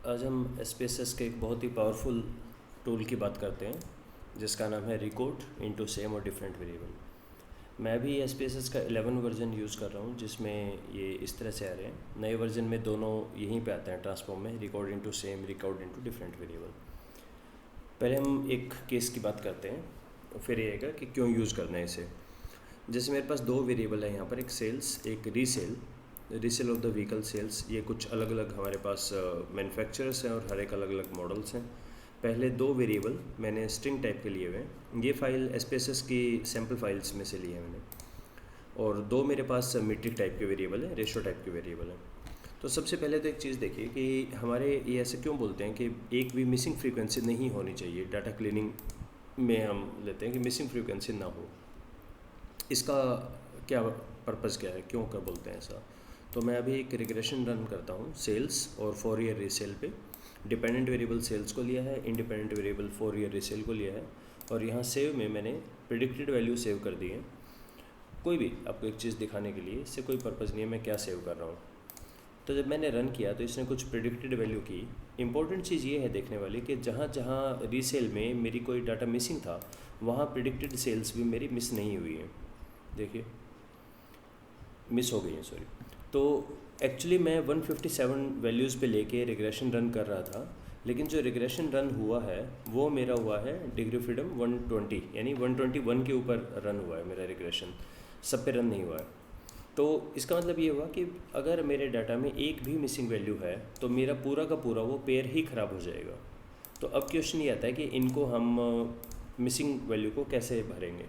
आज हम एसपीएसएस के एक बहुत ही पावरफुल टूल की बात करते हैं जिसका नाम है रिकोड इनटू सेम और डिफरेंट वेरिएबल। मैं भी एसपीएसएस का 11 वर्जन यूज़ कर रहा हूँ जिसमें ये इस तरह से आ रहे हैं। नए वर्जन में दोनों यहीं पे आते हैं ट्रांसफॉर्म में, record into same, record into different variable. पहले हम एक केस की बात करते हैं, फिर ये आएगा कि क्यों यूज़ करना है इसे। जैसे मेरे पास दो वेरिएबल है यहाँ पर, एक सेल्स एक resale of the vehicle sales. ये कुछ अलग अलग हमारे पास मैन्युफैक्चरर्स हैं और हर एक अलग अलग मॉडल्स हैं। पहले दो वेरिएबल मैंने स्ट्रिंग टाइप के लिए हुए हैं। ये फाइल एसपीएसएस की सैम्पल फाइल्स में से ली है मैंने। और दो मेरे पास मीट्रिक टाइप के वेरिएबल हैं, रेशो टाइप के वेरिएबल हैं। तो सबसे पहले तो एक चीज़ देखिए कि हमारे ये ऐसे क्यों बोलते हैं कि एक भी मिसिंग फ्रीक्वेंसी नहीं होनी चाहिए। डाटा क्लीनिंग में हम लेते हैं कि मिसिंग फ्रीक्वेंसी ना हो। इसका क्या पर्पज़ क्या है, क्यों क्या बोलते हैं ऐसा। तो मैं अभी एक रिग्रेशन रन करता हूँ सेल्स और 4 ईयर रीसेल पे। डिपेंडेंट वेरिएबल सेल्स को लिया है, इंडिपेंडेंट वेरिएबल 4 ईयर रीसेल को लिया है, और यहाँ सेव में मैंने प्रिडिक्टेड वैल्यू सेव कर दी है। कोई भी आपको एक चीज़ दिखाने के लिए, इससे कोई पर्पज़ नहीं है मैं क्या सेव कर रहा हूँ। तो जब मैंने रन किया तो इसने कुछ प्रिडिक्टेड वैल्यू की। इंपॉर्टेंट चीज़ ये है देखने वाली कि जहाँ जहाँ रीसेल में मेरी कोई डाटा मिसिंग था वहाँ प्रिडिक्टेड सेल्स भी मेरी मिस नहीं हुई है। देखिए मिस हो गई है, सॉरी। तो एक्चुअली मैं 157 वैल्यूज़ पे लेके रिग्रेशन रन कर रहा था, लेकिन जो रिग्रेशन रन हुआ है वो मेरा हुआ है डिग्री फ्रीडम 120, यानी 121 के ऊपर रन हुआ है मेरा रिग्रेशन, सब पे रन नहीं हुआ है। तो इसका मतलब ये हुआ कि अगर मेरे डाटा में एक भी मिसिंग वैल्यू है तो मेरा पूरा का पूरा वो पेयर ही ख़राब हो जाएगा। तो अब क्वेश्चन ये आता है कि इनको हम मिसिंग वैल्यू को कैसे भरेंगे।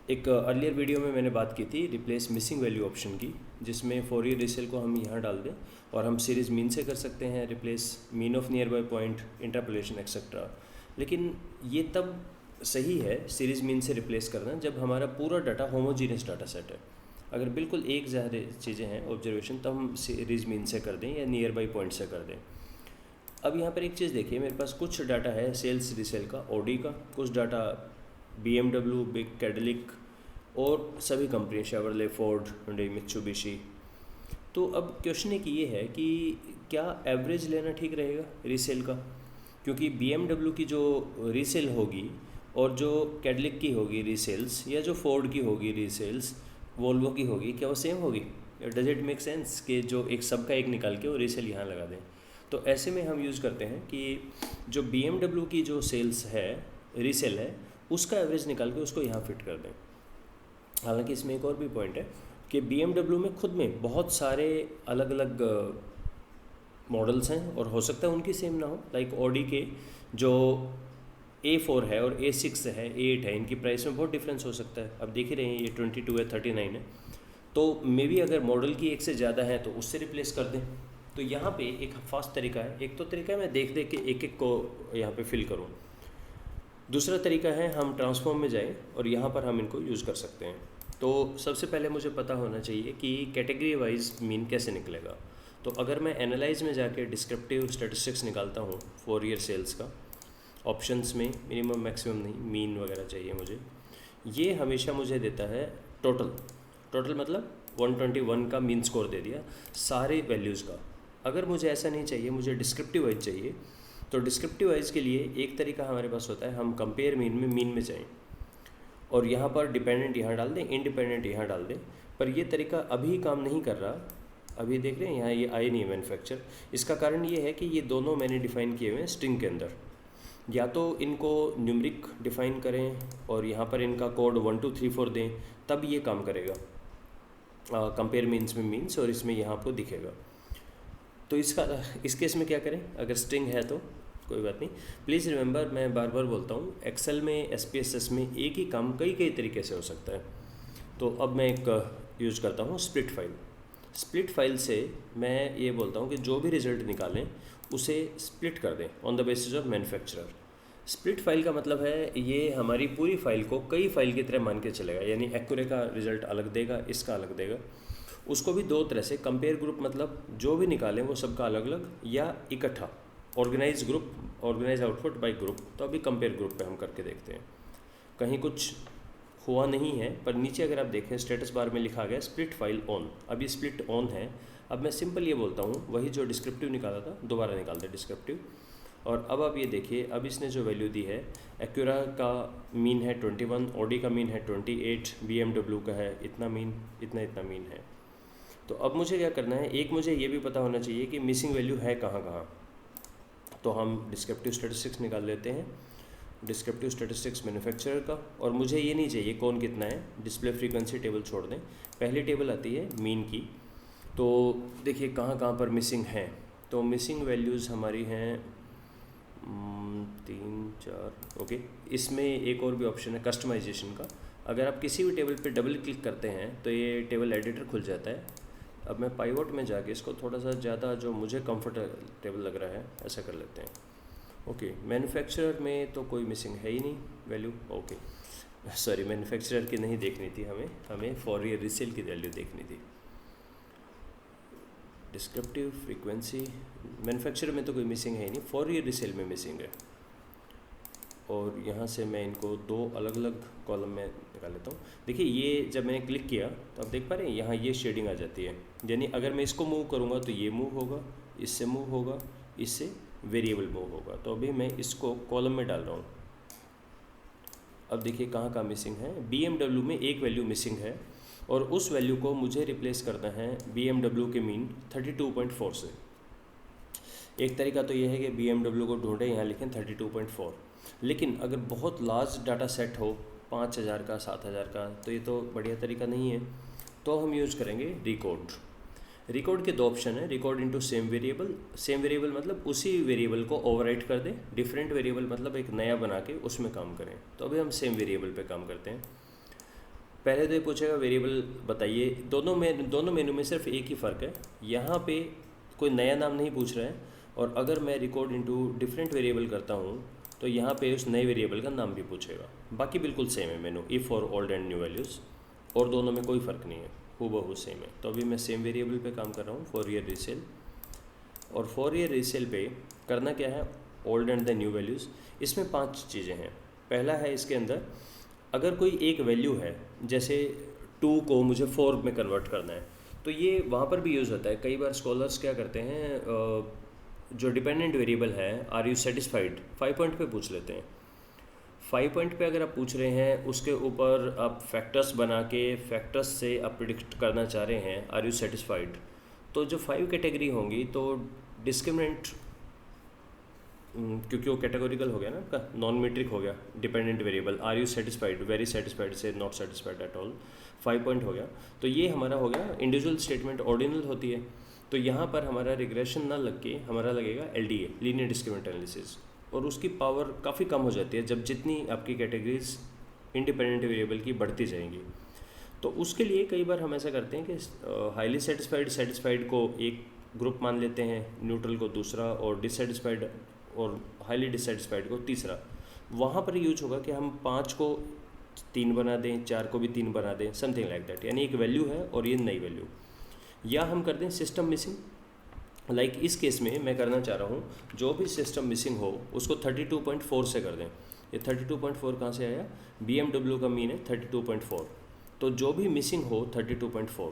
एक अर्लियर वीडियो में मैंने बात की थी रिप्लेस मिसिंग वैल्यू ऑप्शन की, जिसमें 4 ईयर रीसेल को हम यहाँ डाल दें और हम सीरीज़ मीन से कर सकते हैं replace, mean of near by point, interpolation etcetera. लेकिन ये तब सही है सीरीज़ मीन से रिप्लेस करना जब हमारा पूरा डाटा होमोजीनियस डाटा सेट है। अगर बिल्कुल एक ज़्यादा चीज़ें हैं ऑब्जर्वेशन, तब हम सीरीज़ मीन से कर दें या नियर बाई पॉइंट से कर दें। अब यहाँ पर एक चीज़ देखिए, मेरे पास कुछ डाटा है सेल्स रीसेल का, ऑडी का, कुछ डाटा BMW, बिग कैडिलिक और सभी company, Chevrolet, Ford, Hyundai, Mitsubishi. तो अब क्वेश्चन एक ये है कि क्या एवरेज लेना ठीक रहेगा रीसेल का, क्योंकि BMW की जो रीसेल होगी और जो कैडिलिक की होगी रीसेल्स, या जो फोर्ड की होगी रीसेल्स, वोल्वो की होगी, क्या वो सेम होगी? डज इट मेक सेंस कि जो एक सब का एक निकाल के वो रीसेल यहाँ लगा दें? तो ऐसे में हम यूज़ करते हैं कि जो BMW की जो सेल्स है, रीसेल है, उसका एवरेज निकाल के उसको यहाँ फिट कर दें। हालांकि इसमें एक और भी पॉइंट है कि BMW में खुद में बहुत सारे अलग अलग मॉडल्स हैं और हो सकता है उनकी सेम ना हो। लाइक ऑडी के जो A4 है और A6 है, A8 है, इनकी प्राइस में बहुत डिफरेंस हो सकता है। अब देख ही रहे हैं ये 22 है, 39 है, तो मे बी अगर मॉडल की एक से ज़्यादा है तो उससे रिप्लेस कर दें। तो यहाँ पे एक फास्ट तरीका है, एक तो तरीका है मैं देख के एक एक को यहाँ पे फिल करूँ। दूसरा तरीका है हम ट्रांसफॉर्म में जाएं और यहाँ पर हम इनको यूज़ कर सकते हैं। तो सबसे पहले मुझे पता होना चाहिए कि कैटेगरी वाइज मीन कैसे निकलेगा। तो अगर मैं एनालाइज में जाके डिस्क्रिप्टिव स्टैटिस्टिक्स निकालता हूँ 4 ईयर सेल्स का, ऑप्शंस में मिनिमम मैक्सिमम नहीं, मीन वगैरह चाहिए मुझे, ये हमेशा मुझे देता है टोटल मतलब 121 का मीन स्कोर दे दिया सारे वैल्यूज़ का। अगर मुझे ऐसा नहीं चाहिए, मुझे डिस्क्रिप्टिव वाइज चाहिए, तो डिस्क्रिप्टिव वाइज के लिए एक तरीका हमारे पास होता है, हम कंपेयर मीन में जाएं और यहाँ पर डिपेंडेंट यहाँ डाल दें, इंडिपेंडेंट यहाँ डाल दें। पर ये तरीका अभी काम नहीं कर रहा। अभी देख रहे हैं यहाँ ये आए नहीं है मैन्युफैक्चर। इसका कारण ये है कि ये दोनों मैंने डिफ़ाइन किए हुए हैं स्ट्रिंग के अंदर। या तो इनको न्यूमरिक डिफ़ाइन करें और यहाँ पर इनका कोड 1 2 3 4 दें, तब ये काम करेगा। कंपेयर मीन्स में मीन्स और इसमें यहाँ आपको दिखेगा। तो इस केस में क्या करें, अगर स्ट्रिंग है तो कोई बात नहीं। प्लीज़ रिमेंबर, मैं बार बार बोलता हूँ, एक्सेल में एसपीएसएस में एक ही काम कई तरीके से हो सकता है। तो अब मैं एक यूज़ करता हूँ स्प्लिट फाइल। स्प्लिट फाइल से मैं ये बोलता हूँ कि जो भी रिज़ल्ट निकालें उसे स्प्लिट कर दें on the basis of manufacturer. Split file का मतलब है ये हमारी पूरी फाइल को कई फाइल की तरह मान के चलेगा, यानी एक्यूरे का रिज़ल्ट अलग देगा, इसका अलग देगा। उसको भी दो तरह से, कंपेयर ग्रुप मतलब जो भी निकालें वो सबका अलग अलग, या इकट्ठा organise group, organise output by group. तो अभी कंपेयर ग्रुप पे हम करके देखते हैं। कहीं कुछ हुआ नहीं है, पर नीचे अगर आप देखें स्टेटस बार में लिखा गया स्प्लिट फाइल ऑन। अभी स्प्लिट ऑन है, अब मैं सिंपल ये बोलता हूँ, वही जो डिस्क्रिप्टिव निकाला था दोबारा निकाल दे डिस्क्रिप्टिव। और अब आप ये देखिए, अब इसने जो वैल्यू दी है, एक्यूरा का मीन है 21, ऑडी का मीन है 28, BMW का है इतना मीन, इतना मीन है। तो अब मुझे क्या करना है, एक मुझे ये भी पता होना चाहिए कि मिसिंग वैल्यू है कहाँ कहाँ। तो हम डिस्क्रिप्टिव स्टैटिस्टिक्स निकाल लेते हैं, डिस्क्रिप्टिव स्टैटिस्टिक्स मैन्युफैक्चरर का। और मुझे ये नहीं चाहिए कौन कितना है, डिस्प्ले फ्रीक्वेंसी टेबल छोड़ दें, पहली टेबल आती है मीन की। तो देखिए कहाँ कहाँ पर मिसिंग है। तो मिसिंग वैल्यूज़ हमारी हैं 3 4, ओके। इसमें एक और भी ऑप्शन है कस्टमाइजेशन का। अगर आप किसी भी टेबल पे डबल क्लिक करते हैं तो ये टेबल एडिटर खुल जाता है। अब मैं पाइवट में जाके इसको थोड़ा सा ज़्यादा जो मुझे कंफर्टेबल लग रहा है ऐसा कर लेते हैं, ओके। मैन्युफैक्चरर में तो कोई मिसिंग है ही नहीं वैल्यू, ओके। सॉरी, मैन्युफैक्चरर की नहीं देखनी थी हमें फॉर ईयर रीसेल की वैल्यू देखनी थी। डिस्क्रिप्टिव फ्रीक्वेंसी मैन्युफैक्चरर में तो कोई मिसिंग है ही नहीं, फॉर ईयर रीसेल में मिसिंग है। और यहाँ से मैं इनको दो अलग अलग कॉलम में निकाल लेता हूँ। देखिए ये जब मैंने क्लिक किया तो आप देख पा रहे हैं यहाँ ये शेडिंग आ जाती है, यानी अगर मैं इसको मूव करूँगा तो ये मूव होगा, इससे मूव होगा, इससे वेरिएबल मूव होगा। तो अभी मैं इसको कॉलम में डाल रहा हूँ। अब देखिए कहाँ कहाँ मिसिंग है। BMW में एक वैल्यू मिसिंग है और उस वैल्यू को मुझे रिप्लेस करना है BMW के मीन 32.4 से। एक तरीका तो ये है कि BMW को ढूंढें, यहाँ लिखें 32.4। लेकिन अगर बहुत लार्ज डाटा सेट हो 5000 का 7000 का तो ये तो बढ़िया तरीका नहीं है। तो हम यूज़ करेंगे रिकॉर्ड। रिकॉर्ड के दो ऑप्शन है, record into same variable. Same variable मतलब उसी वेरिएबल को ओवरराइट कर दें, डिफरेंट वेरिएबल मतलब एक नया बना के उसमें काम करें। तो अभी हम सेम वेरिएबल पे काम करते हैं। पहले तो ये पूछेगा वेरिएबल बताइए। दोनों मेनू में सिर्फ एक ही फ़र्क है, यहाँ पे कोई नया नाम नहीं पूछ रहा है। और अगर मैं रिकॉर्ड इनटू डिफरेंट वेरिएबल करता हूँ तो यहाँ पे उस नए वेरिएबल का नाम भी पूछेगा। बाकी बिल्कुल सेम है मेनू, इफ़ और ओल्ड एंड न्यू वैल्यूज़, और दोनों में कोई फ़र्क नहीं है, हूबहू सेम है। तो अभी मैं सेम वेरिएबल पे काम कर रहा हूँ, फॉर ईयर रीसेल। और फॉर ईयर रीसेल पे करना क्या है, old and the new values. इसमें 5 चीज़ें हैं। पहला है इसके अंदर, अगर कोई एक वैल्यू है, जैसे 2 को मुझे 4 में कन्वर्ट करना है, तो ये वहाँ पर भी यूज़ होता है। कई बार स्कॉलर्स क्या करते हैं, जो डिपेंडेंट वेरिएबल है आर यू सेटिस्फाइड 5 पॉइंट पे पूछ लेते हैं। 5 पॉइंट पे अगर आप पूछ रहे हैं, उसके ऊपर आप फैक्टर्स बना के फैक्टर्स से आप प्रिडिक्ट करना चाह रहे हैं आर यू सेटिस्फाइड, तो जो 5 कैटेगरी होंगी तो डिस्क्रिमिनेंट, क्योंकि वो कैटेगोरिकल हो गया ना आपका, नॉन मीट्रिक हो गया dependent variable, are you satisfied, very satisfied से not satisfied at all, 5 point हो गया। तो ये हमारा हो गया इंडिविजुअल स्टेटमेंट, ऑर्डिनल होती है। तो यहाँ पर हमारा रिग्रेशन ना लग के हमारा लगेगा LDA, लीनियर डिस्क्रिमिनेंट एनालिसिस, और उसकी पावर काफ़ी कम हो जाती है जब जितनी आपकी कैटेगरीज इंडिपेंडेंट वेरिएबल की बढ़ती जाएंगी। तो उसके लिए कई बार हम ऐसा करते हैं कि हाईली सेटिस्फाइड को एक ग्रुप मान लेते हैं, न्यूट्रल को दूसरा, और डिससेटिस्फाइड और हाईली डिससेटिस्फाइड को तीसरा। वहाँ पर यूज होगा कि हम 5 को 3 बना दें, 4 को भी 3 बना दें, समथिंग लाइक दैट। यानी एक वैल्यू है और ये नई वैल्यू, या हम कर दें सिस्टम मिसिंग। लाइक इस केस में मैं करना चाह रहा हूँ, जो भी सिस्टम मिसिंग हो उसको 32.4 से कर दें। ये 32.4 कहाँ से आया, BMW का मीन है 32.4, तो जो भी मिसिंग हो 32.4।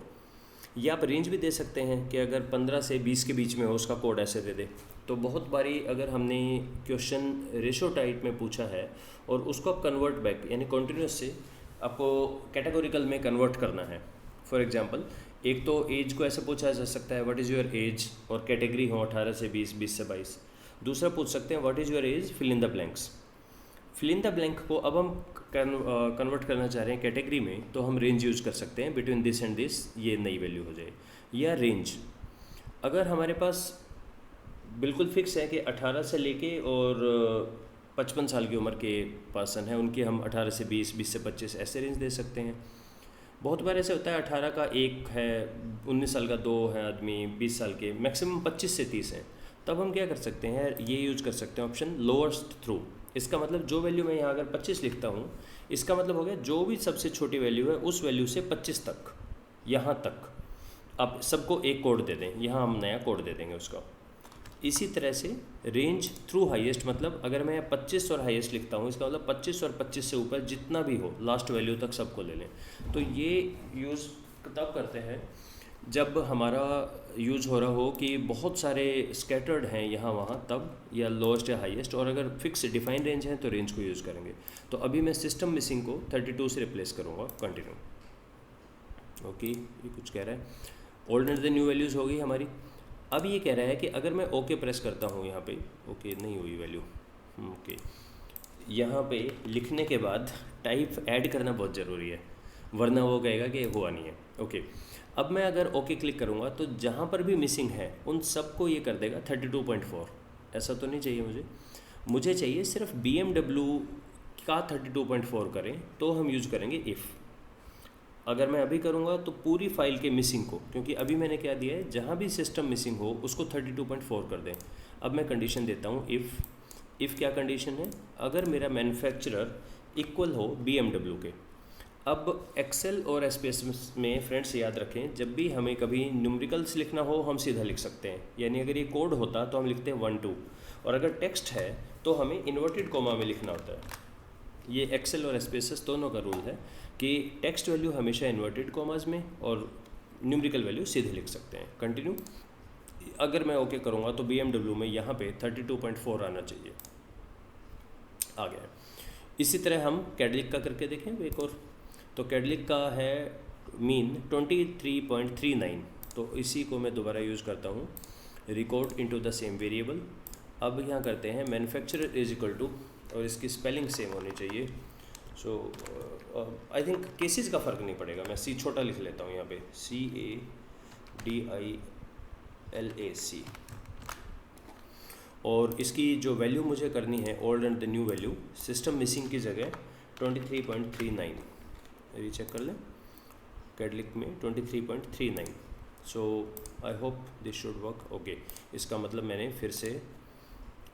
या आप रेंज भी दे सकते हैं कि अगर 15 से 20 के बीच में हो उसका कोड ऐसे दे दे। तो बहुत बारी अगर हमने क्वेश्चन रेशो टाइप में पूछा है और उसको आप कन्वर्ट बैक, यानी कॉन्टिन्यूस से आपको कैटेगोरिकल में कन्वर्ट करना है। फॉर एग्जांपल, एक तो एज को ऐसे पूछा जा सकता है व्हाट इज़ योर एज, और कैटेगरी हो 18 से 20, 20 से 22। दूसरा पूछ सकते हैं what is your age, fill in the blanks. Fill in the blank को अब हम कन्वर्ट करना चाह रहे हैं कैटेगरी में, तो हम रेंज यूज़ कर सकते हैं, बिटवीन दिस एंड दिस ये नई वैल्यू हो जाए। या रेंज, अगर हमारे पास बिल्कुल फिक्स है कि 18 से लेके और 55 साल की उम्र के पर्सन है, उनकी हम 18 से 20, 20 से 25 ऐसे रेंज दे सकते हैं। बहुत बार ऐसे होता है 18 का एक है, 19 साल का 2 है आदमी, 20 साल के, मैक्सिमम 25 से 30 हैं। तब हम क्या कर सकते हैं, ये यूज़ कर सकते हैं ऑप्शन लोअर्स्ट थ्रू। इसका मतलब जो वैल्यू मैं यहाँ अगर 25 लिखता हूँ, इसका मतलब हो गया जो भी सबसे छोटी वैल्यू है उस वैल्यू से 25 तक, यहाँ तक आप सबको एक कोड दे दें। यहाँ हम नया कोड दे देंगे उसका। इसी तरह से रेंज थ्रू हाईएस्ट, मतलब अगर मैं 25 और हाईएस्ट लिखता हूँ, इसका मतलब 25 और 25 से ऊपर जितना भी हो लास्ट वैल्यू तक सबको ले लें। तो ये यूज़ तब करते हैं जब हमारा यूज़ हो रहा हो कि बहुत सारे स्कैटर्ड हैं यहाँ वहाँ, तब या लोएस्ट या हाईएस्ट, और अगर फिक्स डिफाइन रेंज है तो रेंज को यूज़ करेंगे। तो अभी मैं सिस्टम मिसिंग को 32 से रिप्लेस करूँगा। कंटिन्यू। ओके, ये कुछ कह रहा है old and the new values हो गई हमारी। अब ये कह रहा है कि अगर मैं ओके प्रेस करता हूँ यहाँ पे, ओके नहीं हुई वैल्यू, ओके, यहाँ पे लिखने के बाद टाइप ऐड करना बहुत ज़रूरी है, वरना वो कहेगा कि हुआ नहीं है। ओके, अब मैं अगर ओके क्लिक करूँगा तो जहाँ पर भी मिसिंग है उन सबको ये कर देगा 32.4। ऐसा तो नहीं चाहिए मुझे चाहिए सिर्फ BMW का 32.4 करें, तो हम यूज़ करेंगे इफ़। अगर मैं अभी करूँगा तो पूरी फाइल के मिसिंग को, क्योंकि अभी मैंने क्या दिया है, जहाँ भी सिस्टम मिसिंग हो उसको 32.4 कर दें। अब मैं कंडीशन देता हूँ इफ़ क्या कंडीशन है, अगर मेरा मैन्युफैक्चरर इक्वल हो BMW के। अब एक्सेल और SPSS में फ्रेंड्स याद रखें, जब भी हमें कभी न्यूमेरिकल्स लिखना हो हम सीधा लिख सकते हैं, यानी अगर ये कोड होता तो हम लिखते हैं 1 2, और अगर टेक्स्ट है तो हमें इन्वर्टेड कोमा में लिखना होता है। ये एक्सेल और SPSS दोनों का रूल है कि टेक्स्ट वैल्यू हमेशा इन्वर्टेड कोमास में और न्यूमेरिकल वैल्यू सीधे लिख सकते हैं। कंटिन्यू। अगर मैं ओके करूँगा तो BMW में यहाँ पे 32.4 आना चाहिए, आ गया। इसी तरह हम कैडलिक का करके देखें एक और। तो कैडलिक का है मीन 23.39, तो इसी को मैं दोबारा यूज़ करता हूँ, record into the same variable. अब यहाँ करते हैं मैन्युफैक्चरर इज इक्वल टू, और इसकी स्पेलिंग सेम होनी चाहिए। सो आई थिंक केसेस का फ़र्क नहीं पड़ेगा, मैं C छोटा लिख लेता हूँ यहाँ पे, CADILAC। और इसकी जो वैल्यू मुझे करनी है old and the new value, system missing की जगह 23.39, रीचेक कर लें कैडलिक में 23.39। So I hope this should work. Okay, इसका मतलब मैंने फिर से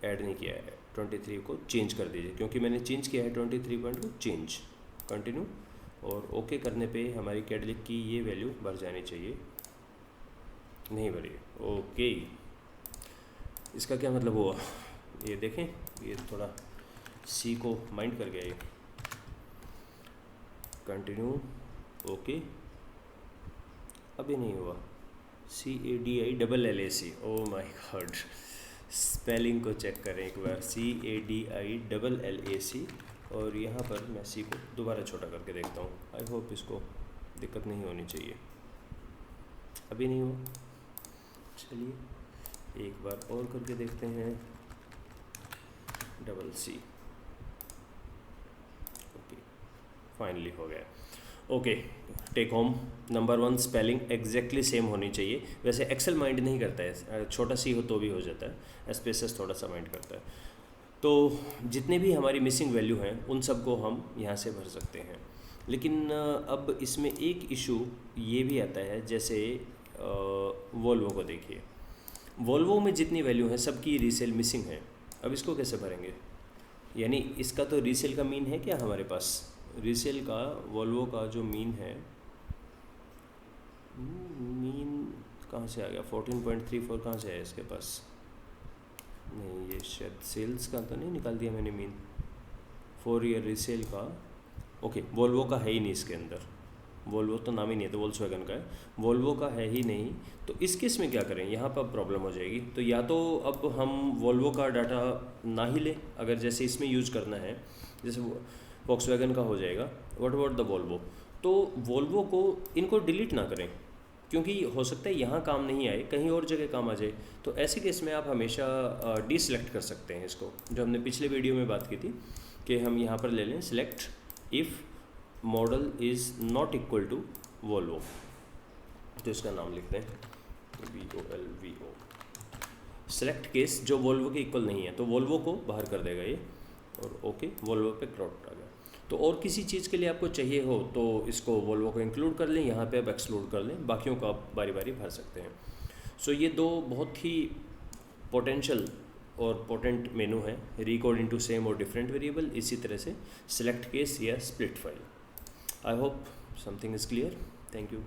ऐड नहीं किया है, 23 को चेंज कर दीजिए, क्योंकि मैंने चेंज किया है 23 पॉइंट को चेंज। कंटिन्यू। और ओके करने पे हमारी कैडलिक की ये वैल्यू भर जानी चाहिए, नहीं भरी। ओके, इसका क्या मतलब हुआ, ये देखें, ये थोड़ा C को माइंड कर गया ये। कंटिन्यू। ओके, अभी नहीं हुआ, CADILLAC। Oh my God, spelling को चेक करें एक बार, CADILLAC। और यहाँ पर मैं C को दोबारा छोटा करके देखता हूँ। आई होप इसको दिक्कत नहीं होनी चाहिए, अभी नहीं हुआ। चलिए एक बार और करके देखते हैं, CC। ओके, फाइनली हो गया। Okay, take home number 1, spelling exactly same होनी चाहिए। वैसे एक्सेल माइंड नहीं करता है, छोटा C हो तो भी हो जाता है, SPSS थोड़ा सा माइंड करता है। तो जितने भी हमारी मिसिंग वैल्यू हैं उन सबको हम यहाँ से भर सकते हैं। लेकिन अब इसमें एक इशू ये भी आता है, जैसे वोल्वो को देखिए, वोल्वो में जितनी वैल्यू है सबकी रीसेल मिसिंग है। अब इसको कैसे भरेंगे, यानी इसका तो रीसेल का मीन है क्या हमारे पास, रीसेल का वोल्वो का जो मीन है, मीन कहाँ से आ गया, 14.34 कहाँ से है इसके पास, नहीं ये शायद सेल्स का तो नहीं निकाल दिया मैंने मीन, 4 ईयर रीसेल का। ओके, वोल्वो का है ही नहीं इसके अंदर, वोल्वो तो नाम ही नहीं है, तो वोल्क्सवैगन का है, वोल्वो का है ही नहीं। तो इस केस में क्या करें, यहाँ पर प्रॉब्लम हो जाएगी। तो या तो अब हम वोल्वो का डाटा ना ही लें, अगर जैसे इसमें यूज़ करना है, जैसे वोल्क्सवैगन का हो जाएगा, व्हाट अबाउट द वोल्वो, तो वोल्वो को इनको डिलीट ना करें, क्योंकि हो सकता है यहाँ काम नहीं आए, कहीं और जगह काम आ जाए। तो ऐसे केस में आप हमेशा डीसेलेक्ट कर सकते हैं इसको, जो हमने पिछले वीडियो में बात की थी कि हम यहाँ पर ले लें select if model is not equal to Volvo, तो इसका नाम लिखते हैं VOLVO। सेलेक्ट केस जो वोल्वो के इक्वल नहीं है, तो वोल्वो को बाहर कर देगा ये, और ओके, वोल्वो पे क्रॉप आ गया। तो और किसी चीज़ के लिए आपको चाहिए हो तो इसको वोल्वो को इंक्लूड कर लें, यहाँ पे आप एक्सक्लूड कर लें, बाकियों को आप बारी बारी भर सकते हैं। सो ये दो बहुत ही पोटेंशियल और पोटेंट मेनू है, रिकॉर्ड इनटू सेम और डिफरेंट वेरिएबल, इसी तरह से सिलेक्ट केस या split file. I hope something is clear. Thank you.